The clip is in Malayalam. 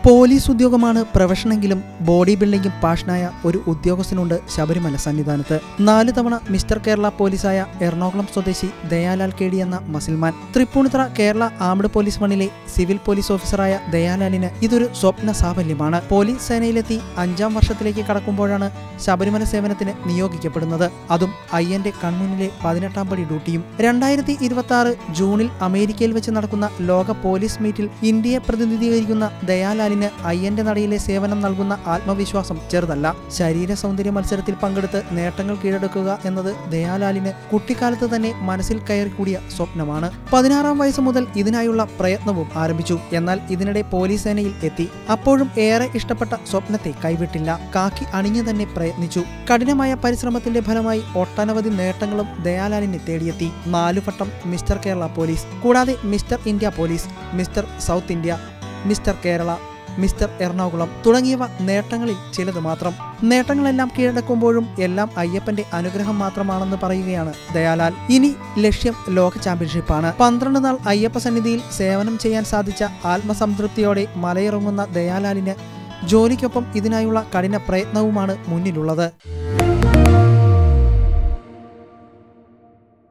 പോലീസ് ഉദ്യോഗമാണ് പ്രൊഫഷനെങ്കിലും ബോഡി ബിൽഡിംഗും പാഷനായ ഒരു ഉദ്യോഗസ്ഥനുണ്ട് ശബരിമല സന്നിധാനത്ത്. 4 തവണ മിസ്റ്റർ കേരള പോലീസായ എറണാകുളം സ്വദേശി ദയാലാൽ കേടി എന്ന muscleman. Thrippunithura Kerala armed police 1-ലെ സിവിൽ പോലീസ് ഓഫീസറായ ദയാലാലിന് ഇതൊരു സ്വപ്ന സാഫല്യമാണ്. പോലീസ് സേനയിലെത്തി 5ാം വർഷത്തിലേക്ക് കടക്കുമ്പോഴാണ് ശബരിമല സേവനത്തിന് നിയോഗിക്കപ്പെടുന്നത്. അതും അയ്യന്റെ കൺമുന്നിലെ 18ാം പടി ഡ്യൂട്ടിയും. 2026 ജൂണിൽ അമേരിക്കയിൽ വെച്ച് നടക്കുന്ന ലോക പോലീസ് മീറ്റിൽ ഇന്ത്യയെ പ്രതിനിധീകരിക്കുന്ന ദയാലാലിന് അയ്യന്റെ നടയിലെ സേവനം നൽകുന്ന ആത്മവിശ്വാസം ചെറുതല്ല. ശരീര സൗന്ദര്യ മത്സരത്തിൽ പങ്കെടുത്ത് നേട്ടങ്ങൾ കീഴടക്കുക എന്നത് ദയാലാലിന് കുട്ടിക്കാലത്ത് തന്നെ മനസ്സിൽ കയറിക്കൂടിയ സ്വപ്നമാണ്. 16ാം വയസ്സ് മുതൽ ഇതിനായുള്ള പ്രയത്നവും ആരംഭിച്ചു. എന്നാൽ ഇതിനിടെ പോലീസ് സേനയിൽ എത്തി. അപ്പോഴും ഏറെ ഇഷ്ടപ്പെട്ട സ്വപ്നത്തെ കൈവിട്ടില്ല. കാക്കി അണിഞ്ഞു തന്നെ പ്രയത്നിച്ചു. കഠിനമായ പരിശ്രമത്തിന്റെ ഫലമായി ഒട്ടനവധി നേട്ടങ്ങളും ദയാലാലിനെ തേടിയെത്തി. 4 വട്ടം മിസ്റ്റർ കേരള പോലീസ്, കൂടാതെ mister India police, mister south India, mister Kerala, mister Ernakulam തുടങ്ങിയവ നേട്ടങ്ങളിൽ ചിലത് മാത്രം. നേട്ടങ്ങളെല്ലാം കീഴടക്കുമ്പോഴും എല്ലാം അയ്യപ്പന്റെ അനുഗ്രഹം മാത്രമാണെന്ന് പറയുകയാണ് ദയാലാൽ. ഇനി ലക്ഷ്യം ലോക ചാമ്പ്യൻഷിപ്പാണ്. 12 നാൾ അയ്യപ്പ സന്നിധിയിൽ സേവനം ചെയ്യാൻ സാധിച്ച ആത്മസംതൃപ്തിയോടെ മലയിറങ്ങുന്ന ദയാലാലിന് ജോലിക്കൊപ്പം ഇതിനായുള്ള കഠിന പ്രയത്നവുമാണ് മുന്നിലുള്ളത്.